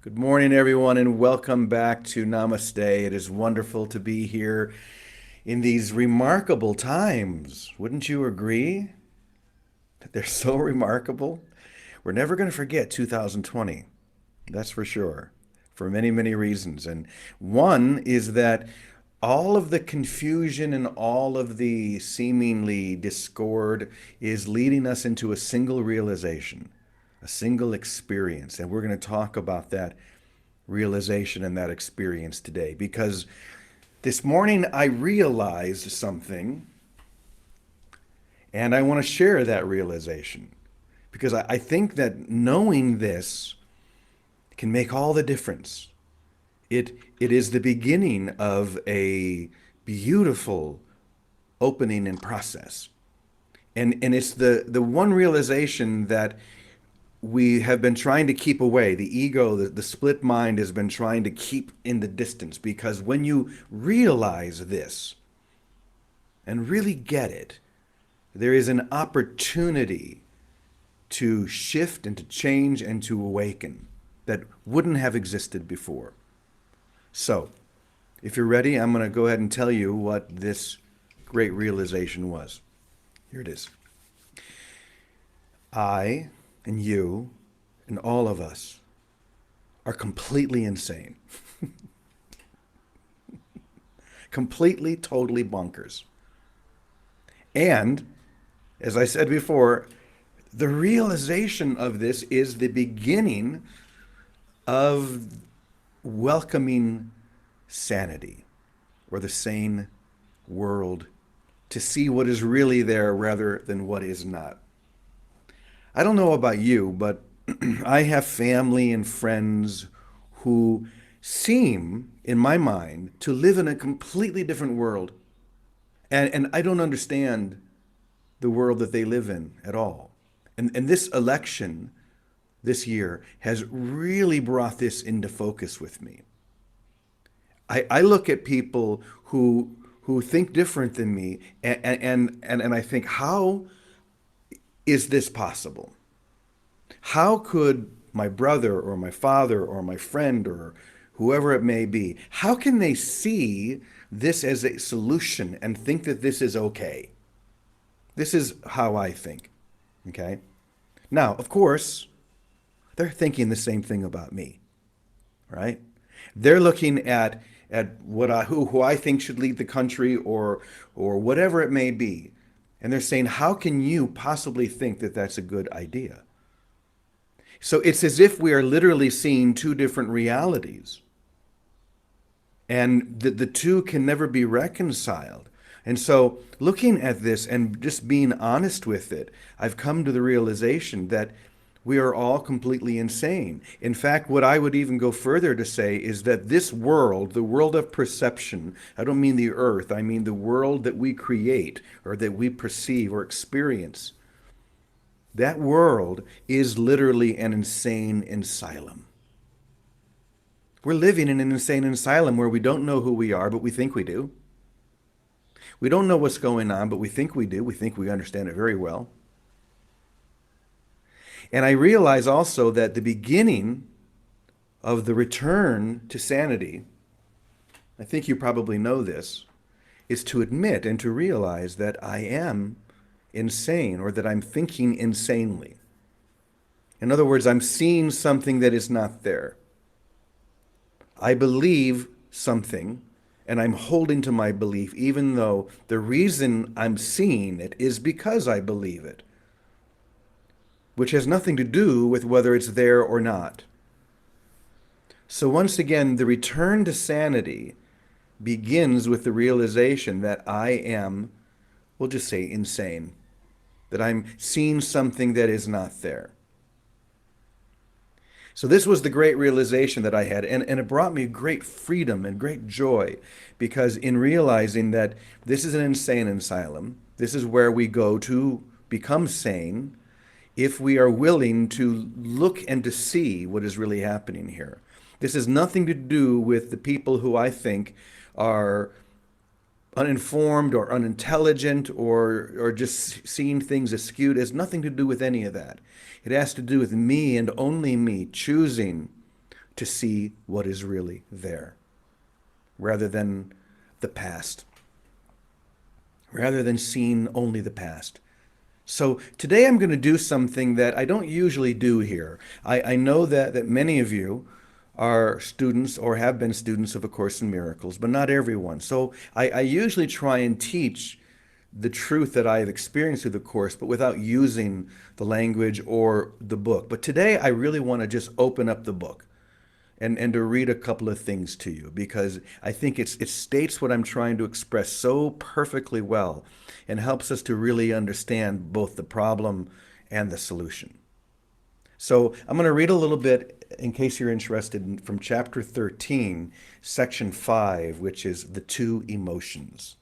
Good morning, everyone, and welcome back to Namaste. It is wonderful to be here in these remarkable times. Wouldn't you agree that they're so remarkable? We're never going to forget 2020, that's for sure, for many, many reasons. And one is that all of the confusion and all of the seemingly discord is leading us into a single realization, a single experience. And we're going to talk about that realization and that experience today because this morning I realized something and I want to share that realization because I think that knowing this can make all the difference. It is the beginning of a beautiful opening and process. And it's the one realization that we have been trying to keep away. The ego, the split mind has been trying to keep in the distance because when you realize this and really get it, there is an opportunity to shift and to change and to awaken that wouldn't have existed before. So, if you're ready, I'm going to go ahead and tell you what this great realization was. Here it is. I and you and all of us are completely insane. Completely, totally bonkers. And, as I said before, the realization of this is the beginning of welcoming sanity or the sane world to see what is really there rather than what is not. I don't know about you, but I have family and friends who seem, in my mind, to live in a completely different world. And I don't understand the world that they live in at all. And this election this year has really brought this into focus with me. I look at people who think different than me, and I think, how is this possible? How could my brother or my father or my friend or whoever it may be, how can they see this as a solution and think that this is okay? This is how I think. Okay? Now, of course, they're thinking the same thing about me, right? They're looking at who I think should lead the country or whatever it may be. And they're saying, how can you possibly think that that's a good idea? So it's as if we are literally seeing two different realities. And the two can never be reconciled. And so looking at this and just being honest with it, I've come to the realization that we are all completely insane. In fact, what I would even go further to say is that this world, the world of perception, I don't mean the earth, I mean the world that we create or that we perceive or experience, that world is literally an insane asylum. We're living in an insane asylum where we don't know who we are, but we think we do. We don't know what's going on, but we think we do. We think we understand it very well. And I realize also that the beginning of the return to sanity, I think you probably know this, is to admit and to realize that I am insane or that I'm thinking insanely. In other words, I'm seeing something that is not there. I believe something and I'm holding to my belief even though the reason I'm seeing it is because I believe it, which has nothing to do with whether it's there or not. So once again, the return to sanity begins with the realization that I am, we'll just say, insane, that I'm seeing something that is not there. So this was the great realization that I had, and it brought me great freedom and great joy, because in realizing that this is an insane asylum, this is where we go to become sane, if we are willing to look and to see what is really happening here. This has nothing to do with the people who I think are uninformed or unintelligent or just seeing things askew. It has nothing to do with any of that. It has to do with me and only me choosing to see what is really there, rather than the past, rather than seeing only the past. So today I'm going to do something that I don't usually do here. I know that many of you are students or have been students of A Course in Miracles, but not everyone. So I usually try and teach the truth that I have experienced through the Course, but without using the language or the book. But today I really want to just open up the book and to read a couple of things to you, because I think it states what I'm trying to express so perfectly well and helps us to really understand both the problem and the solution. So I'm going to read a little bit, in case you're interested, from chapter 13, section 5, which is the two emotions.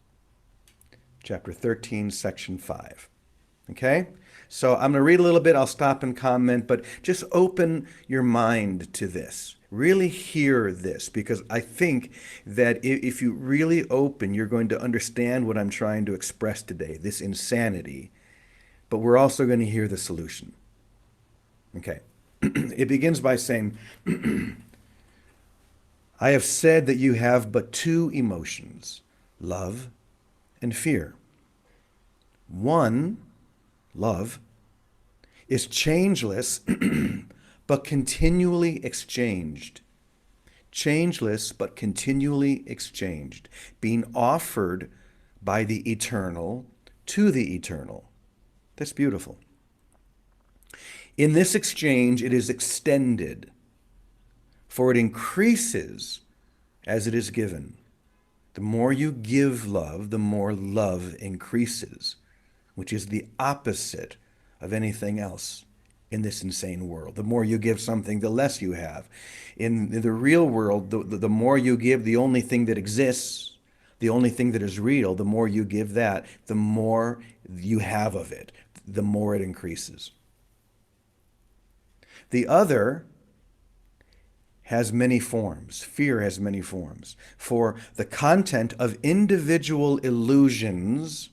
Chapter 13, section 5. Okay? So I'm going to read a little bit. I'll stop and comment, but just open your mind to this. Really hear this, because I think that if you really open, you're going to understand what I'm trying to express today, this insanity, but we're also going to hear the solution. Okay. It begins by saying, I have said that you have but two emotions, love and fear. One, love, is changeless but continually exchanged. Changeless but continually exchanged, being offered by the eternal to the eternal. That's beautiful. In this exchange, it is extended, for it increases as it is given. The more you give love, the more love increases, which is the opposite of anything else in this insane world. The more you give something, the less you have. In the real world, the more you give, the only thing that exists, the only thing that is real, the more you give that, the more you have of it, the more it increases. The other has many forms. Fear has many forms. For the content of individual illusions,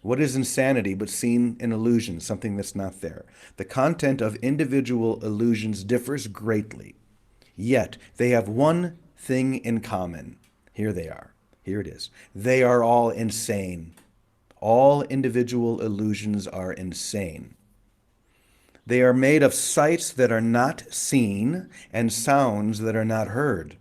what is insanity but seen in illusion, something that's not there? The content of individual illusions differs greatly, yet they have one thing in common. Here they are. Here it is. They are all insane. All individual illusions are insane. They are made of sights that are not seen and sounds that are not heard.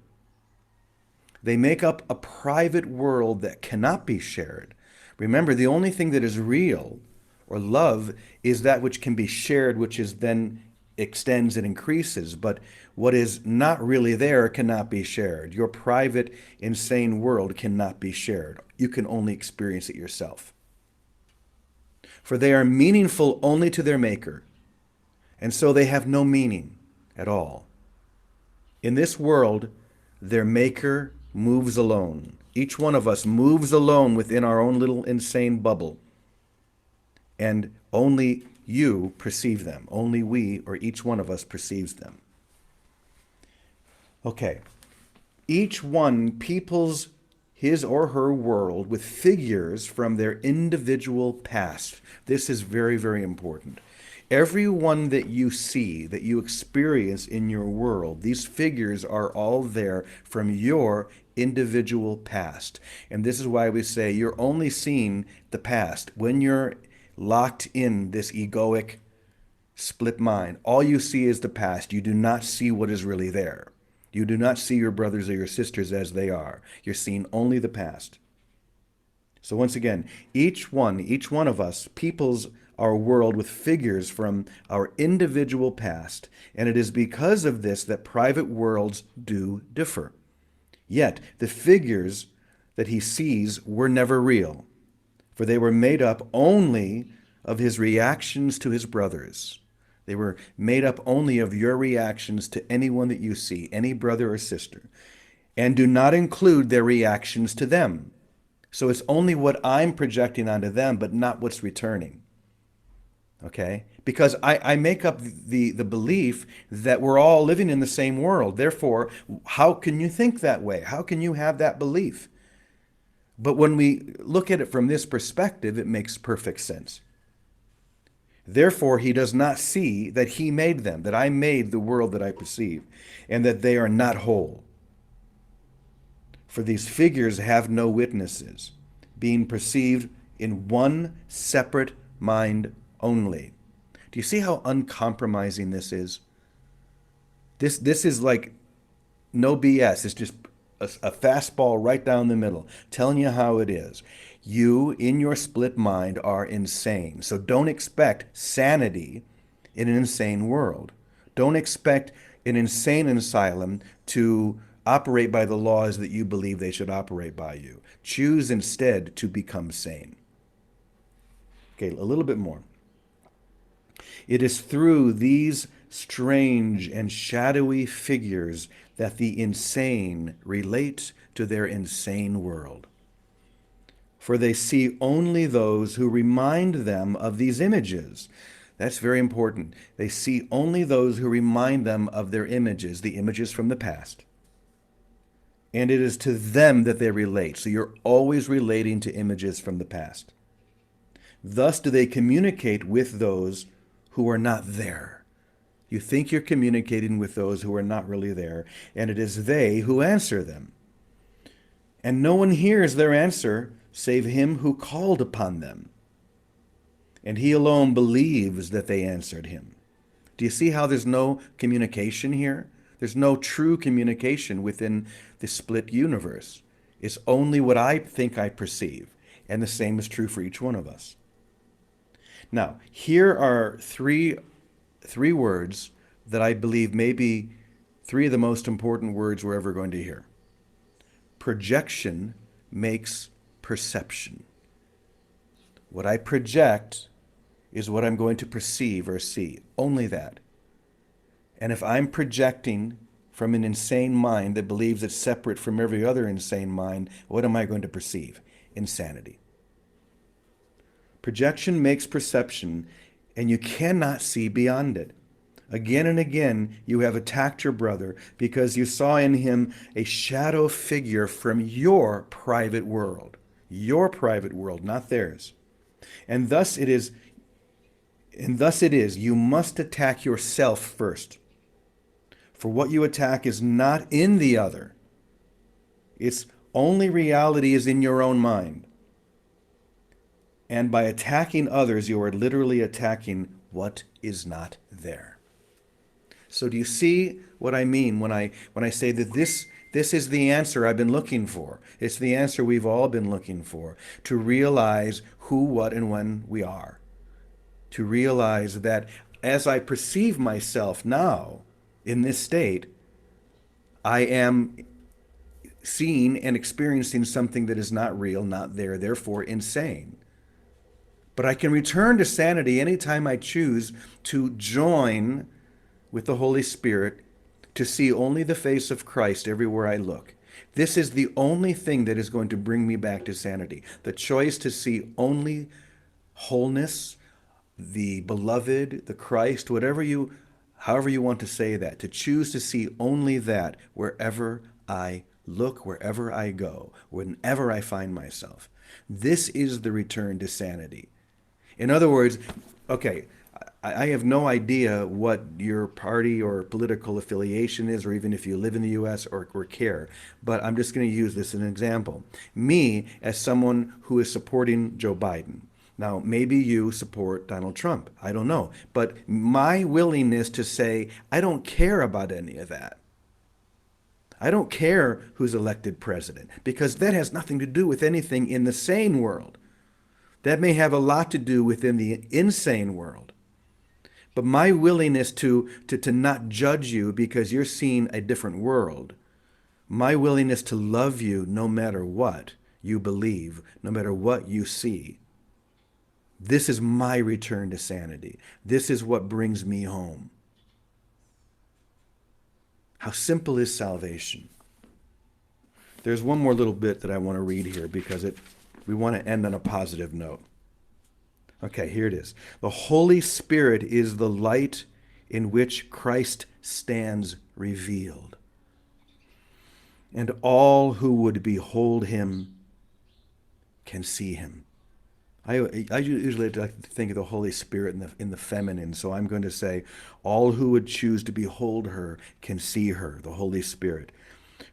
They make up a private world that cannot be shared. Remember, the only thing that is real or love is that which can be shared, which is then extends and increases. But what is not really there cannot be shared. Your private, insane world cannot be shared. You can only experience it yourself. For they are meaningful only to their maker, and so they have no meaning at all. In this world, their maker moves alone. Each one of us moves alone within our own little insane bubble. And only you perceive them. Only we, or each one of us, perceives them. Okay. Each one peoples his or her world with figures from their individual past. This is very, very important. Everyone that you see, that you experience in your world, these figures are all there from your individual past. And this is why we say you're only seeing the past. When you're locked in this egoic split mind, all you see is the past. You do not see what is really there. You do not see your brothers or your sisters as they are. You're seeing only the past. So once again, each one of us peoples our world with figures from our individual past, and it is because of this that private worlds do differ. Yet the figures that he sees were never real, for they were made up only of his reactions to his brothers. They were made up only of your reactions to anyone that you see, any brother or sister, and do not include their reactions to them. So it's only what I'm projecting onto them, but not what's returning. Okay? Because I make up the belief that we're all living in the same world. Therefore, how can you think that way? How can you have that belief? But when we look at it from this perspective, it makes perfect sense. Therefore, he does not see that he made them, that I made the world that I perceive, and that they are not whole. For these figures have no witnesses, being perceived in one separate mind only. Do you see how uncompromising this is? This is like no BS. It's just a fastball right down the middle, telling you how it is. You, in your split mind, are insane. So don't expect sanity in an insane world. Don't expect an insane asylum to operate by the laws that you believe they should operate by you. Choose instead to become sane. Okay, a little bit more. It is through these strange and shadowy figures that the insane relate to their insane world. For they see only those who remind them of these images. That's very important. They see only those who remind them of their images, the images from the past. And it is to them that they relate. So you're always relating to images from the past. Thus do they communicate with those who are not there. You think you're communicating with those who are not really there, and it is they who answer them. And no one hears their answer save him who called upon them. And he alone believes that they answered him. Do you see how there's no communication here? There's no true communication within the split universe. It's only what I think I perceive, and the same is true for each one of us. Now, here are three words that I believe may be three of the most important words we're ever going to hear. Projection makes perception. What I project is what I'm going to perceive or see. Only that. And if I'm projecting from an insane mind that believes it's separate from every other insane mind, what am I going to perceive? Insanity. Projection makes perception, and you cannot see beyond it. Again and again, you have attacked your brother because you saw in him a shadow figure from your private world. Your private world, not theirs. And thus it is, you must attack yourself first. For what you attack is not in the other. Its only reality is in your own mind. And by attacking others, you are literally attacking what is not there. So do you see what I mean when I say that this is the answer I've been looking for? It's the answer we've all been looking for, to realize who, what, and when we are. To realize that as I perceive myself now in this state, I am seeing and experiencing something that is not real, not there, therefore insane. But I can return to sanity anytime I choose to join with the Holy Spirit to see only the face of Christ everywhere I look. This is the only thing that is going to bring me back to sanity. The choice to see only wholeness, the beloved, the Christ, however you want to say that, to choose to see only that wherever I look, wherever I go, whenever I find myself. This is the return to sanity. In other words, okay, I have no idea what your party or political affiliation is, or even if you live in the U.S. or care, but I'm just going to use this as an example. Me, as someone who is supporting Joe Biden. Now, maybe you support Donald Trump. I don't know. But my willingness to say, I don't care about any of that. I don't care who's elected president, because that has nothing to do with anything in the sane world. That may have a lot to do within the insane world. But my willingness to not judge you because you're seeing a different world, my willingness to love you no matter what you believe, no matter what you see, this is my return to sanity. This is what brings me home. How simple is salvation? There's one more little bit that I want to read here because we want to end on a positive note. Okay, here it is. The Holy Spirit is the light in which Christ stands revealed. And all who would behold him can see him. I usually like to think of the Holy Spirit in the feminine, so I'm going to say, all who would choose to behold her can see her, the Holy Spirit,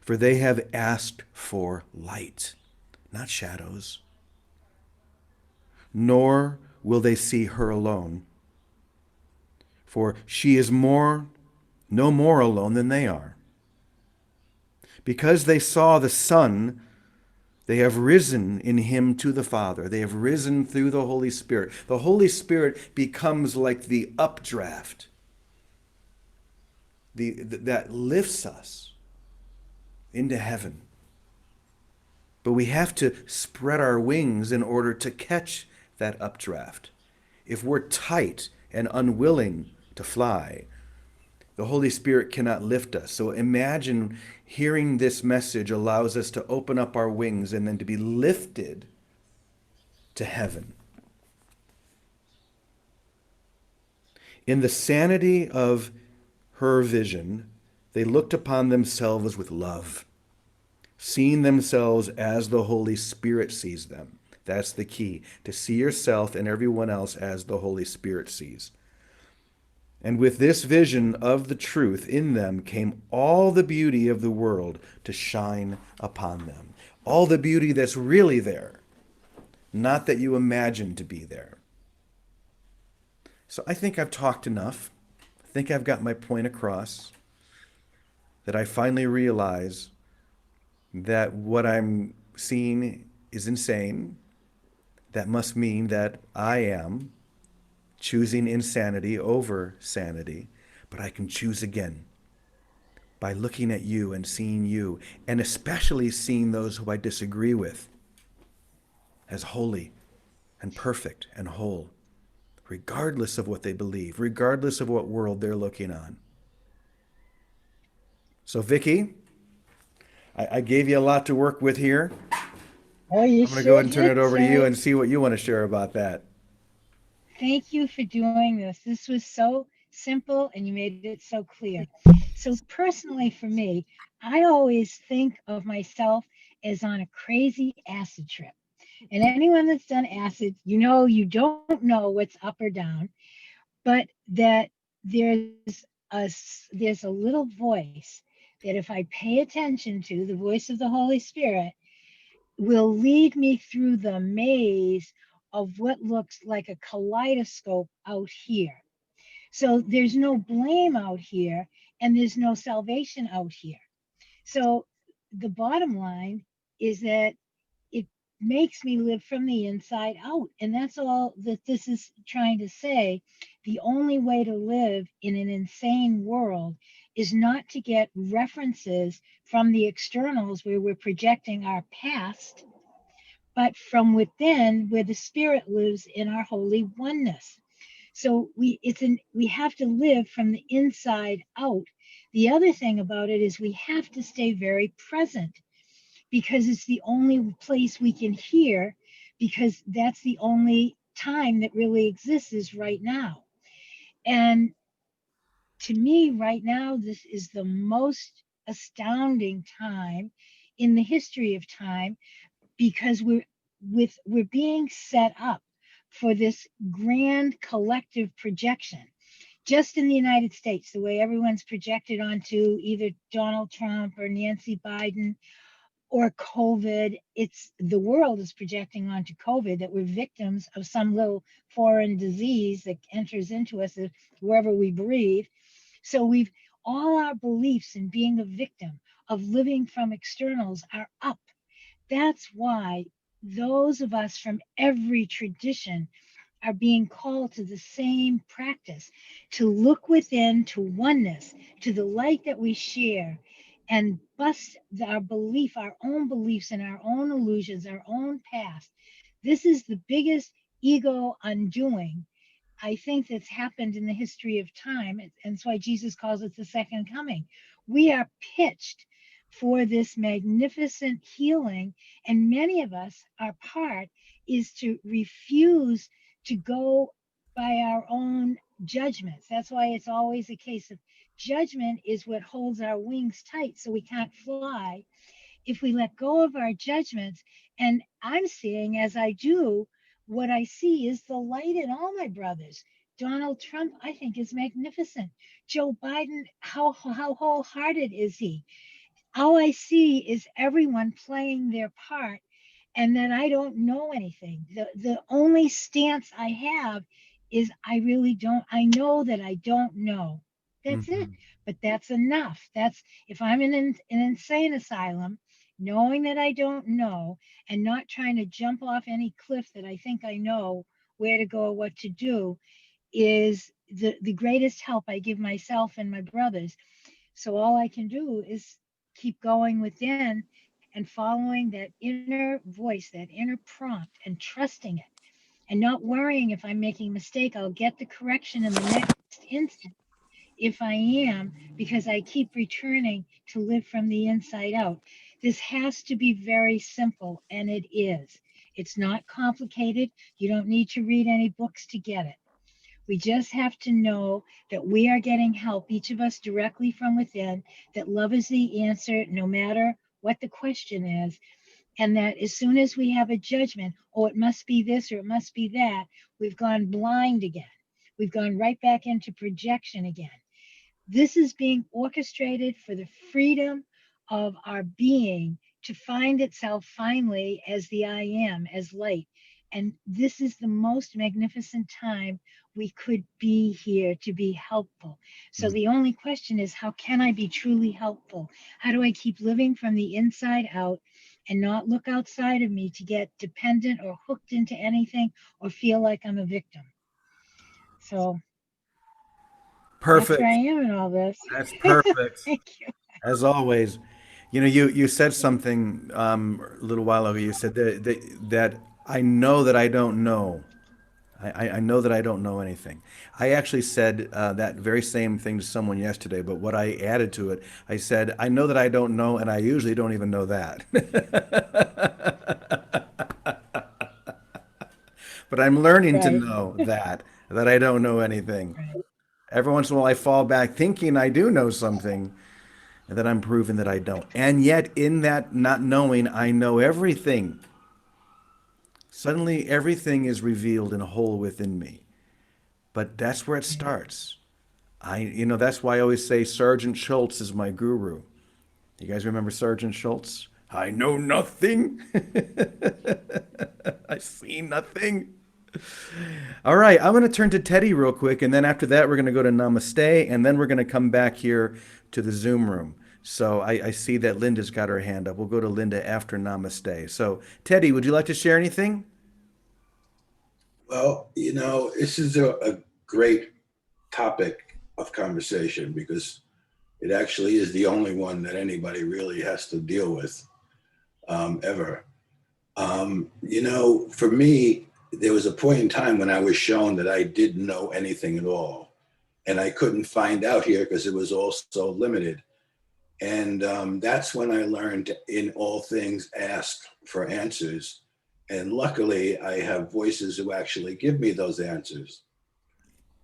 for they have asked for light, not shadows, nor will they see her alone, for she is no more alone than they are. Because they saw the Son, they have risen in him to the Father. They have risen through the Holy Spirit. The Holy Spirit becomes like the updraft that lifts us into heaven. But we have to spread our wings in order to catch that updraft. If we're tight and unwilling to fly, the Holy Spirit cannot lift us. So imagine hearing this message allows us to open up our wings and then to be lifted to heaven. In the sanity of her vision, they looked upon themselves with love, seeing themselves as the Holy Spirit sees them. That's the key, to see yourself and everyone else as the Holy Spirit sees. And with this vision of the truth in them came all the beauty of the world to shine upon them. All the beauty that's really there, not that you imagine to be there. So I think I've talked enough. I think I've got my point across, that I finally realize that what I'm seeing is insane. That must mean that I am choosing insanity over sanity, but I can choose again by looking at you and seeing you, and especially seeing those who I disagree with as holy and perfect and whole, regardless of what they believe, regardless of what world they're looking on. So, Vicky, I gave you a lot to work with here. Oh, you I'm going to go sure ahead and turn it did, over to you and Terry. see what you want to share about that. Thank you for doing this. This was so simple and you made it so clear. So, personally, for me, I always think of myself as on a crazy acid trip. And anyone that's done acid, you don't know what's up or down, but that there's a little voice that if I pay attention to, the voice of the Holy Spirit, will lead me through the maze of what looks like a kaleidoscope out here. So there's no blame out here and there's no salvation out here. So the bottom line is that it makes me live from the inside out. And that's all that this is trying to say. The only way to live in an insane world is not to get references from the externals where we're projecting our past, but from within where the spirit lives in our holy oneness. So we have to live from the inside out. The other thing about it is we have to stay very present because it's the only place we can hear, because that's the only time that really exists is right now. And to me right now, this is the most astounding time in the history of time, because we're being set up for this grand collective projection. Just in the United States, the way everyone's projected onto either Donald Trump or Nancy Biden or COVID, it's the world is projecting onto COVID that we're victims of some little foreign disease that enters into us wherever we breathe. So we've all our beliefs in being a victim of living from externals are up. That's why those of us from every tradition are being called to the same practice, to look within to oneness, to the light that we share, and bust our belief, our own beliefs, and our own illusions, our own past. This is the biggest ego undoing, I think, that's happened in the history of time. And that's why Jesus calls it the second coming. We are pitched for this magnificent healing. And many of us, our part is to refuse to go by our own judgments. That's why it's always a case of judgment is what holds our wings tight so we can't fly. If we let go of our judgments, and I'm seeing as I do, what I see is the light in all my brothers. Donald Trump, I think, is magnificent. Joe Biden, how wholehearted is he? All I see is everyone playing their part, and then I don't know anything. The only stance I have is I really don't, I know that I don't know. That's it. Mhm. But that's enough. That's, if I'm in an insane asylum, knowing that I don't know and not trying to jump off any cliff that I think I know where to go or what to do, is the greatest help I give myself and my brothers. So all I can do is keep going within and following that inner voice, that inner prompt, and trusting it, and not worrying if I'm making a mistake. I'll get the correction in the next instant if I am, because I keep returning to live from the inside out. This has to be very simple, and it is. It's not complicated. You don't need to read any books to get it. We just have to know that we are getting help, each of us directly from within, that love is the answer, no matter what the question is. And that as soon as we have a judgment, oh, it must be this or it must be that, we've gone blind again. We've gone right back into projection again. This is being orchestrated for the freedom of our being to find itself finally as the I am, as light. And this is the most magnificent time we could be here to be helpful. So the only question is, how can I be truly helpful? How do I keep living from the inside out and not look outside of me to get dependent or hooked into anything or feel like I'm a victim? So that's where I Perfect. am in all this. That's perfect. Thank you. As always. You said something a little while ago. You said that I know that I don't know. I know that I don't know anything. I actually said that very same thing to someone yesterday, but what I added to it, I said, I know that I don't know, and I usually don't even know that. But I'm learning to Right, know that I don't know anything. right, Every once in a while, I fall back thinking I do know something, and then I'm proven that I don't. And yet, in that not knowing, I know everything. Suddenly, everything is revealed and whole within me. But that's where it right. starts. That's why I always say Sergeant Schultz is my guru. You guys remember Sergeant Schultz? I know nothing. I see nothing. All right, I'm going to turn to Teddy real quick, and then after that, we're going to go to Namaste, and then we're going to come back here to the Zoom room. So I see that Linda's got her hand up. We'll go to Linda after Namaste. So, Teddy, would you like to share anything? Well, this is a great topic of conversation because it actually is the only one that anybody really has to deal with ever. For me, there was a point in time when I was shown that I didn't know anything at all. And I couldn't find out here because it was all so limited. And that's when I learned to, in all things, ask for answers. And luckily, I have voices who actually give me those answers.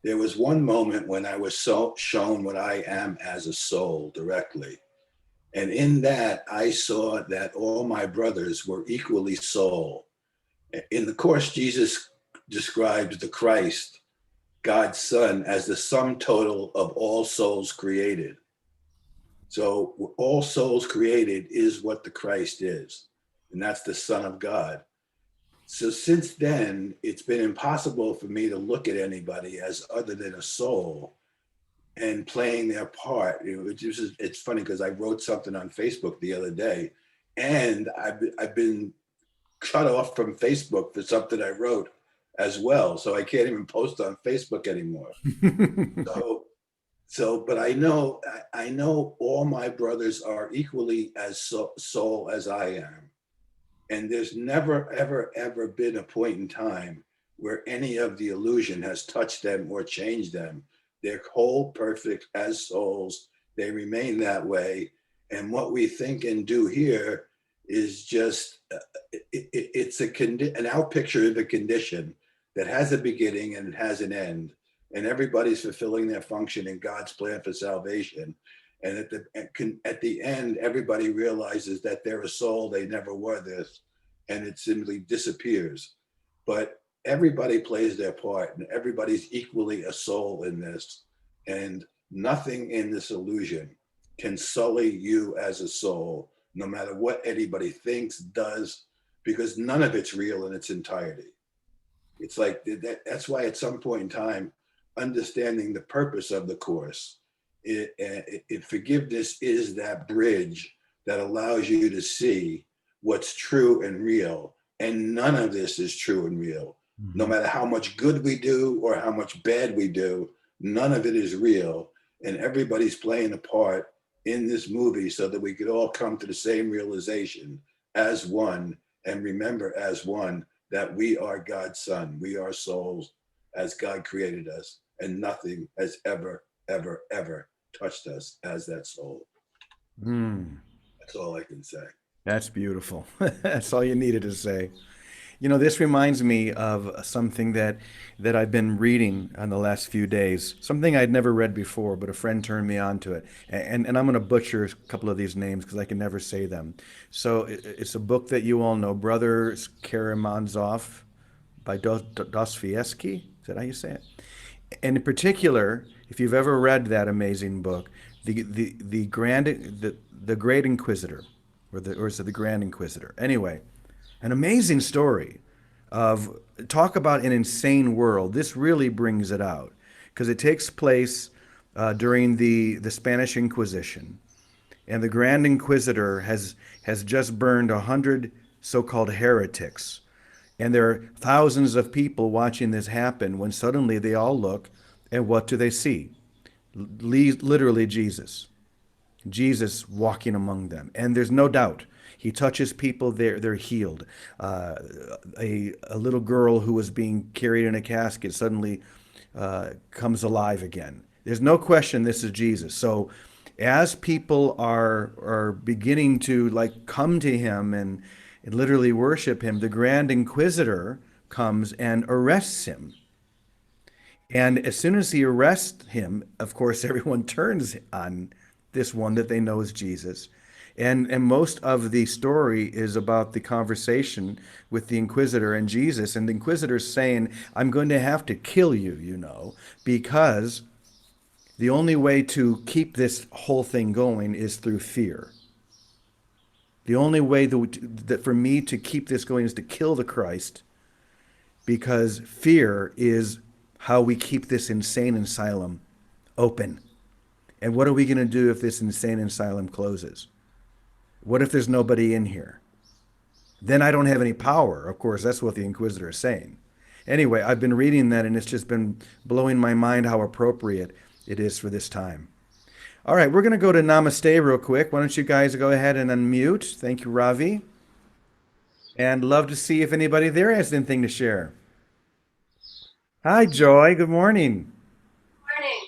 There was one moment when I was shown what I am as a soul directly. And in that, I saw that all my brothers were equally soul. In the Course, Jesus describes the Christ, God's Son, as the sum total of all souls created. So all souls created is what the Christ is, and that's the Son of God. So since then, it's been impossible for me to look at anybody as other than a soul and playing their part. It's funny because I wrote something on Facebook the other day, and I've been cut off from Facebook for something I wrote as well. So I can't even post on Facebook anymore. So but I know all my brothers are equally as soul as I am, and there's never ever been a point in time where any of the illusion has touched them or changed them. They're whole, perfect as souls. They remain that way, and what we think and do here is just it's an out picture of a condition that has a beginning and it has an end, and everybody's fulfilling their function in God's plan for salvation. And at the end, everybody realizes that they're a soul. They never were this, and it simply disappears. But everybody plays their part and everybody's equally a soul in this. And nothing in this illusion can sully you as a soul, no matter what anybody thinks, does, because none of it's real in its entirety. It's like that's why at some point in time, understanding the purpose of the course, forgiveness is that bridge that allows you to see what's true and real. And none of this is true and real. No matter how much good we do or how much bad we do, none of it is real. And everybody's playing a part in this movie so that we could all come to the same realization as one and remember as one that we are God's son. We are souls as God created us, and nothing has ever, ever, ever touched us as that soul. Mm, That's all I can say. that's beautiful. That's all you needed to say. You know, this reminds me of something that I've been reading on the last few days. Something I'd never read before, but a friend turned me on to it. And I'm going to butcher a couple of these names because I can never say them. So it's a book that you all know, Brothers Karamazov by Dostoevsky. Is that how you say it? And in particular, if you've ever read that amazing book, the Great Inquisitor, or is it the Grand Inquisitor? Anyway, an amazing story of talk about an insane world. This really brings it out because it takes place during the Spanish Inquisition, and the Grand Inquisitor has just burned 100 so-called heretics, and there are thousands of people watching this happen. When suddenly they all look, and what do they see? Literally Jesus. Jesus walking among them. And there's no doubt, he touches people, they're healed. A little girl who was being carried in a casket suddenly comes alive again. There's no question this is Jesus. So as people are beginning to like come to him and literally worship him, the Grand Inquisitor comes and arrests him. And as soon as he arrests him, of course, everyone turns on this one that they know is Jesus. And most of the story is about the conversation with the Inquisitor and Jesus. And the Inquisitor's saying, I'm going to have to kill you, you know, because the only way to keep this whole thing going is through fear. The only way that for me to keep this going is to kill the Christ, because fear is how we keep this insane asylum open. And what are we going to do if this insane asylum closes? What if there's nobody in here? Then I don't have any power. Of course, that's what the Inquisitor is saying. Anyway, I've been reading that, and it's just been blowing my mind how appropriate it is for this time. All right, we're going to go to Namaste real quick. Why don't you guys go ahead and unmute? Thank you, Ravi. And love to see if anybody there has anything to share. Hi, Joy. Good morning. Morning.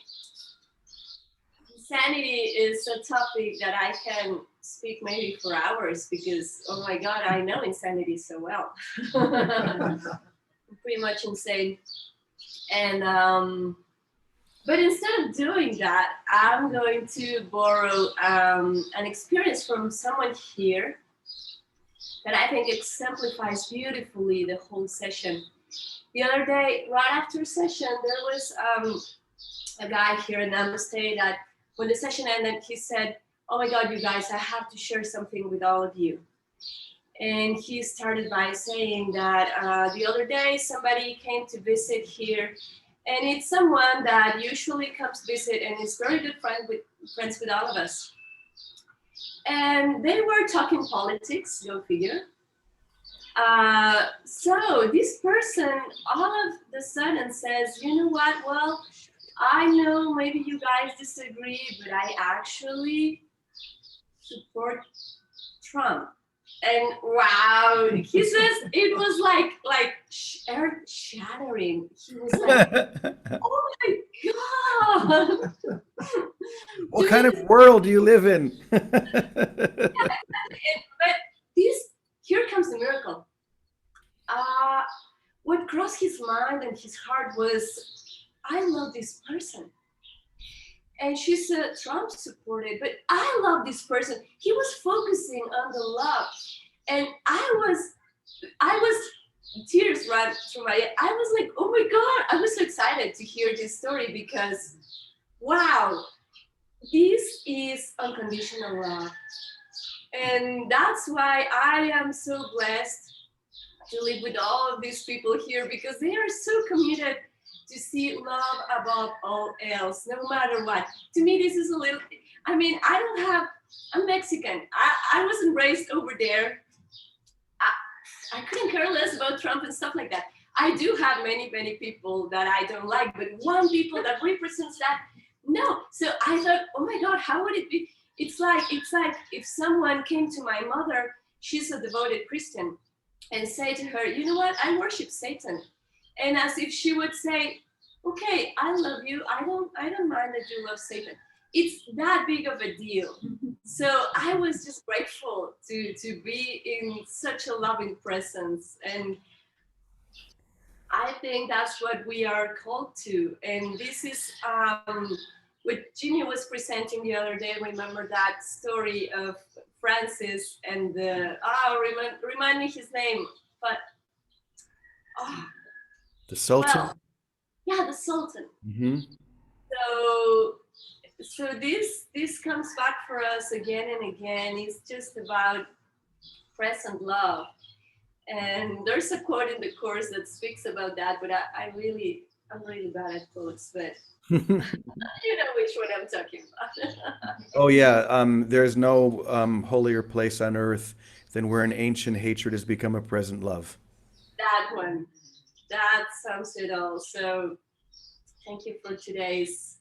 Sanity is a topic that I can speak maybe for hours because, oh my God, I know insanity so well. I'm pretty much insane. And, but instead of doing that, I'm going to borrow an experience from someone here that I think exemplifies beautifully the whole session. The other day, right after session, there was a guy here in Namaste that when the session ended, he said, oh my God, you guys, I have to share something with all of you. And he started by saying that the other day, somebody came to visit here, and it's someone that usually comes visit and is very good friends with all of us. And they were talking politics, go figure. So this person all of a sudden says, you know what, well, I know maybe you guys disagree, but I actually support Trump. And wow, he says it was like earth shattering. He was like, oh my God. What kind of world do you live in? But here comes the miracle. What crossed his mind and his heart was, I love this person. And she said, Trump supported, but I love this person. He was focusing on the love. And I was tears ran through my. I was like, oh my God! I was so excited to hear this story because, wow, this is unconditional love, and that's why I am so blessed to live with all of these people here because they are so committed to see love above all else, no matter what. To me, this is a little. I mean, I don't have. I'm Mexican. I wasn't raised over there. I couldn't care less about Trump and stuff like that. I do have many people that I don't like, but one people that represents that, no. So I thought, oh my God, how would it be? It's like if someone came to my mother, she's a devoted Christian, and say to her, you know what, I worship Satan. And as if she would say, okay, I love you. I don't mind that you love Satan. It's that big of a deal. So I was just grateful to be in such a loving presence. And I think that's what we are called to. And this is what Jimmy was presenting the other day. Remember that story of Francis and the, remind me his name, but, oh, The Sultan. well, yeah, the Sultan. Mm-hmm. So this comes back for us again and again. It's just about present love. And there's a quote in the course that speaks about that, but I'm really bad at quotes, but you know which one I'm talking about. Oh yeah, there's no holier place on earth than where an ancient hatred has become a present love. That one. That sums it all. So thank you for today's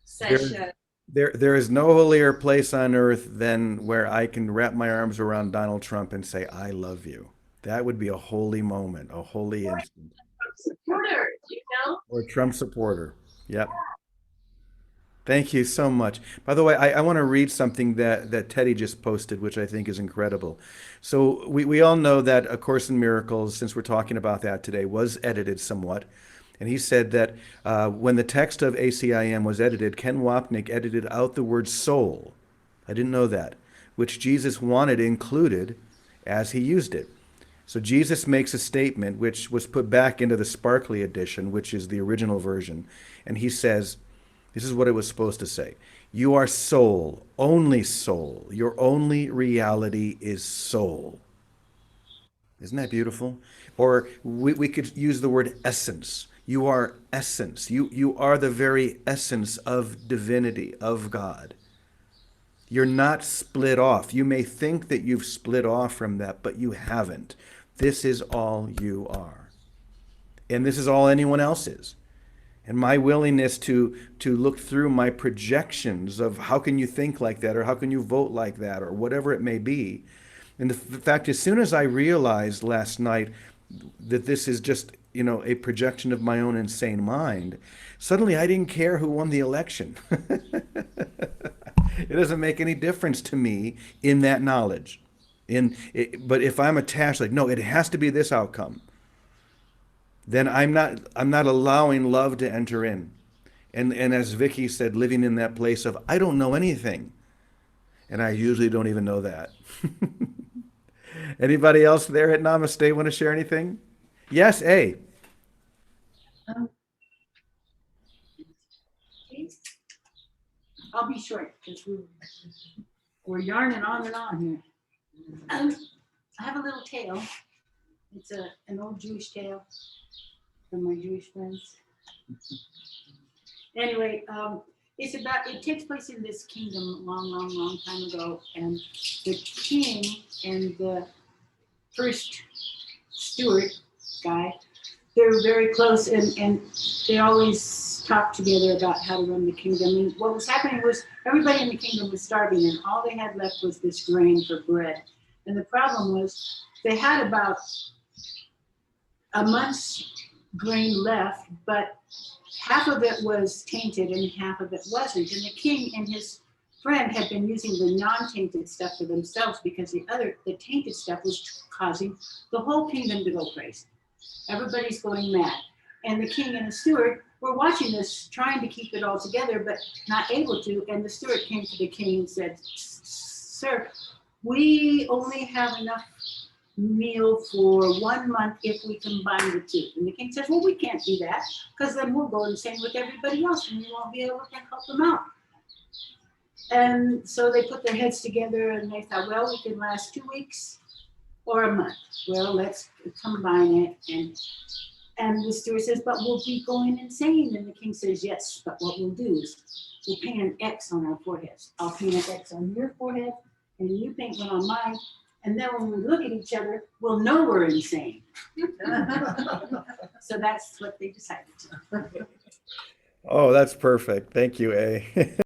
session. There is no holier place on earth than where I can wrap my arms around Donald Trump and say, I love you. That would be a holy moment, a holy instant. Supporter, you know? Or a Trump supporter. Yep. Thank you so much. By the way, I want to read something that Teddy just posted, which I think is incredible. So we all know that A Course in Miracles, since we're talking about that today, was edited somewhat. And he said that when the text of ACIM was edited, Ken Wapnick edited out the word soul. I didn't know that, which Jesus wanted included as he used it. So Jesus makes a statement which was put back into the sparkly edition, which is the original version. And he says, this is what it was supposed to say. You are soul, only soul. Your only reality is soul. Isn't that beautiful? Or we could use the word essence. You are essence. You are the very essence of divinity, of God. You're not split off. You may think that you've split off from that, but you haven't. This is all you are. And this is all anyone else is. And my willingness to look through my projections of how can you think like that, or how can you vote like that, or whatever it may be. And the fact, as soon as I realized last night that this is just, a projection of my own insane mind, suddenly I didn't care who won the election. It doesn't make any difference to me in that knowledge. But if I'm attached, like, no, it has to be this outcome, then I'm not allowing love to enter in. And as Vicky said, living in that place of I don't know anything. And I usually don't even know that. Anybody else there at Namaste want to share anything? Yes, A. I'll be short because we're yarning on and on here. I have a little tale. It's an old Jewish tale from my Jewish friends. Anyway, it takes place in this kingdom long time ago, and the king and the first steward guy, they're very close, and they always talk together about how to run the kingdom. And what was happening was everybody in the kingdom was starving, and all they had left was this grain for bread. And the problem was they had about a month's grain left, but half of it was tainted and half of it wasn't. And the king and his friend had been using the non-tainted stuff for themselves because the tainted stuff was causing the whole kingdom to go crazy. Everybody's going mad. And the king and the steward were watching this, trying to keep it all together, but not able to. And the steward came to the king and said, "Sir, we only have enough meal for 1 month if we combine the two. And the king says, well, we can't do that because then we'll go insane with everybody else and we won't be able to help them out. And so they put their heads together and they thought, well, we can last 2 weeks or a month. Well, let's combine it. And the steward says, but we'll be going insane. And the king says, yes, but what we'll do is we'll paint an X on our foreheads. I'll paint an X on your forehead and you paint one on mine. And then when we look at each other, we'll know we're insane. So that's what they decided to do. Oh, that's perfect. Thank you, A.